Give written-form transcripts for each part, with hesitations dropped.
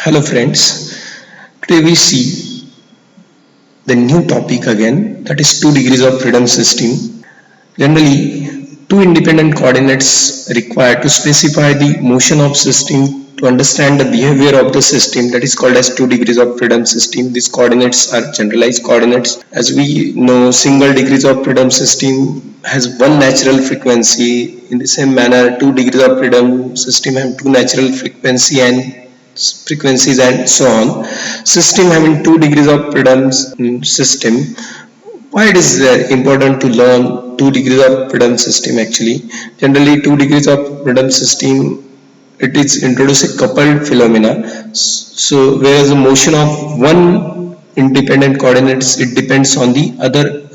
Hello friends, today we see the new topic again, that is 2 degrees of freedom system. Generally, two independent coordinates required to specify the motion of system to understand the behavior of the system, that is called as 2 degrees of freedom system. These coordinates are generalized coordinates. As we know, single degrees of freedom system has one natural frequency. In the same manner, 2 degrees of freedom system have two natural frequencies and so on. System having 2 degrees of freedom system. Why it is important to learn 2 degrees of freedom system actually? Generally 2 degrees of freedom system, it is introduce a coupled phenomena. So whereas the motion of one independent coordinates, it depends on the other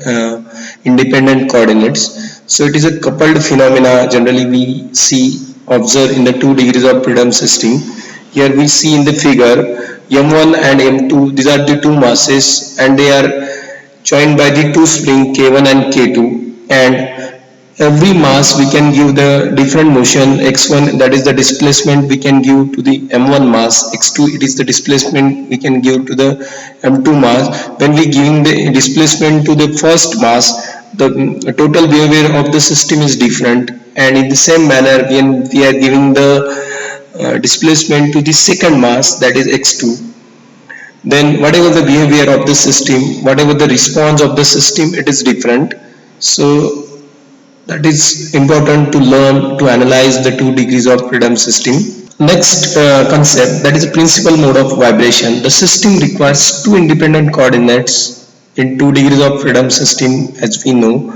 independent coordinates. So it is a coupled phenomena generally we see observe in the 2 degrees of freedom system. Here we see in the figure M1 and M2, these are the two masses and they are joined by the two spring K1 and K2, and every mass we can give the different motion. X1, that is the displacement we can give to the M1 mass, X2 it is the displacement we can give to the M2 mass. When we giving the displacement to the first mass, the total behavior of the system is different, and in the same manner when we are giving the displacement to the second mass, that is X2, then whatever the behavior of the system, whatever the response of the system, it is different. So that is important to learn to analyze the 2 degrees of freedom system. Next concept, that is a principal mode of vibration. The system requires two independent coordinates in 2 degrees of freedom system, as we know.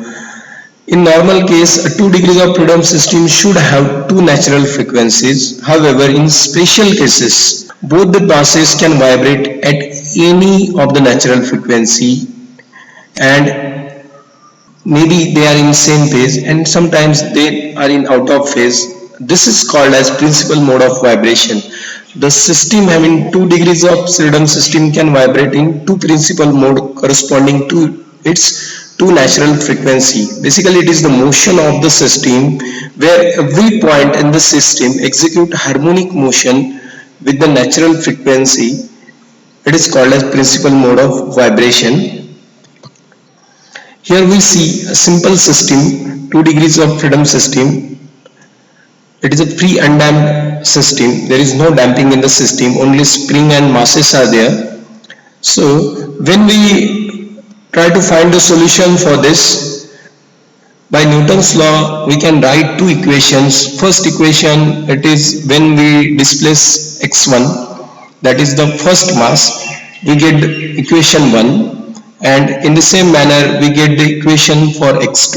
In normal case, a 2 degrees of freedom system should have two natural frequencies. However, in special cases, both the masses can vibrate at any of the natural frequency, and maybe they are in same phase and sometimes they are in out of phase. This is called as principal mode of vibration. The system having 2 degrees of freedom system can vibrate in two principal mode corresponding to its two natural frequency. Basically it is the motion of the system where every point in the system execute harmonic motion with the natural frequency. It is called as principal mode of vibration. Here we see a simple system, 2 degrees of freedom system. It is a free undamped system. There is no damping in the system, only spring and masses are there. So when we try to find the solution for this, by Newton's law we can write two equations. First equation, it is when we displace x1, that is the first mass, we get equation 1, and in the same manner we get the equation for x2,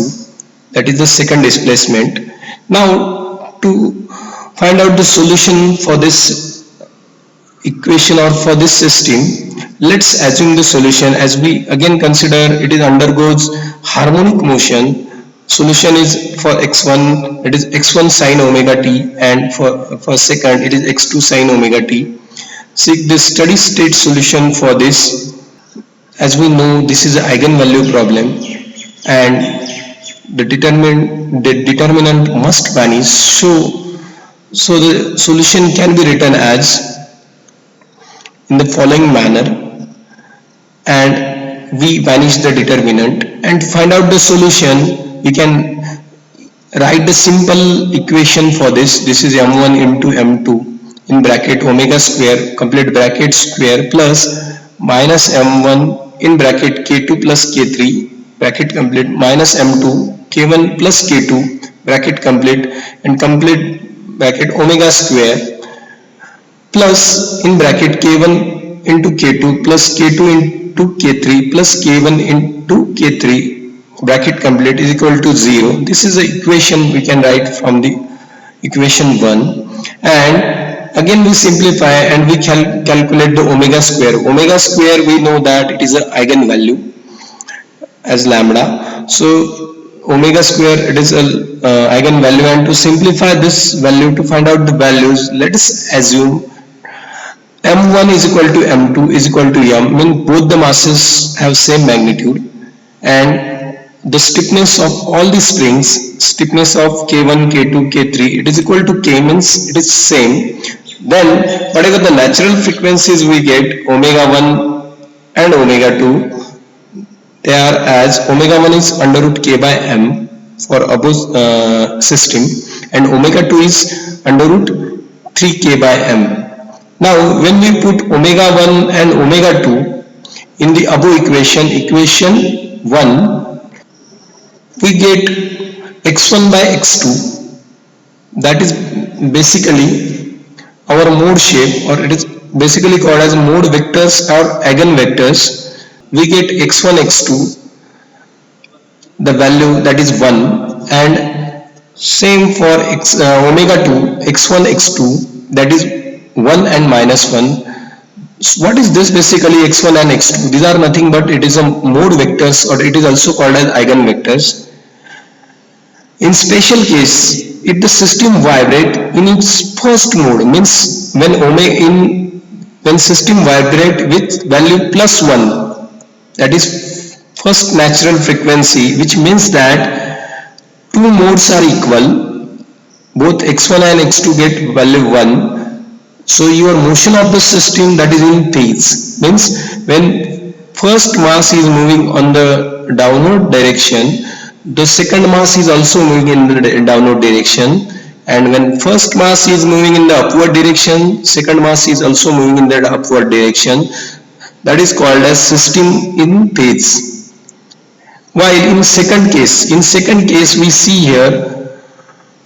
that is the second displacement. Now to find out the solution for this equation or for this system, let's assume the solution as we again consider it is undergoes harmonic motion. Solution is for x1, it is x1 sine omega t, and for second it is x2 sine omega t. Seek the steady state solution for this. As we know, this is an eigenvalue problem and the determinant must vanish. So the solution can be written as in the following manner, and we vanish the determinant, and to find out the solution we can write the simple equation for this. This is m1 into m2 in bracket omega square complete bracket square plus minus m1 in bracket k2 plus k3 bracket complete minus m2 k1 plus k2 bracket complete and complete bracket omega square plus in bracket k1 into k2 plus k2 into k3 plus k1 into k3 bracket complete is equal to 0. This is the equation we can write from the equation 1, and again we simplify and we calculate the omega square. Omega square we know that it is an eigenvalue as lambda. So omega square, it is a eigenvalue, and to simplify this value to find out the values, let us assume m1 is equal to m2 is equal to m, mean both the masses have same magnitude, and the stiffness of all the springs, stiffness of k1 k2 k3, it is equal to k, means it is same. Then whatever the natural frequencies we get, omega 1 and omega 2, they are as omega 1 is under root k by m for above system, and omega 2 is under root 3k by m. Now when we put omega 1 and omega 2 in the above equation, equation 1, we get x1 by x2, that is basically our mode shape, or it is basically called as mode vectors or eigenvectors. We get x1 x2, the value that is 1, and same for omega 2 x1 x2, that is 1 and minus 1. So what is this basically, x1 and x2? These are nothing but it is a mode vectors, or it is also called as eigenvectors. In special case, if the system vibrate in its first mode, means when system vibrate with value plus 1, that is first natural frequency, which means that two modes are equal, both x1 and x2 get value 1. So your motion of the system, that is in phase, means when first mass is moving on the downward direction, the second mass is also moving in the downward direction, and when first mass is moving in the upward direction, second mass is also moving in that upward direction. That is called as system in phase. While in second case we see here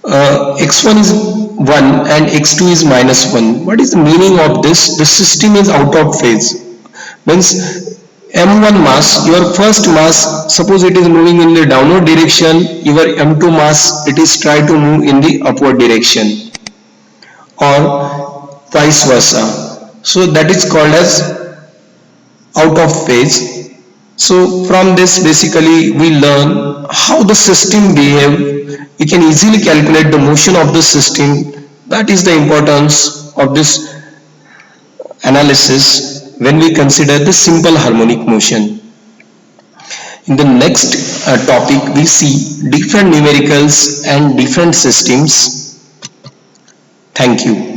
x1 is 1 and x2 is minus 1. What is the meaning of this? The system is out of phase, means m1 mass, your first mass, suppose it is moving in the downward direction, your m2 mass, it is try to move in the upward direction, or vice versa. So that is called as out of phase. So from this basically we learn how the system behave. We can easily calculate the motion of the system. That is the importance of this analysis when we consider the simple harmonic motion. In the next topic, we see different numericals and different systems. Thank you.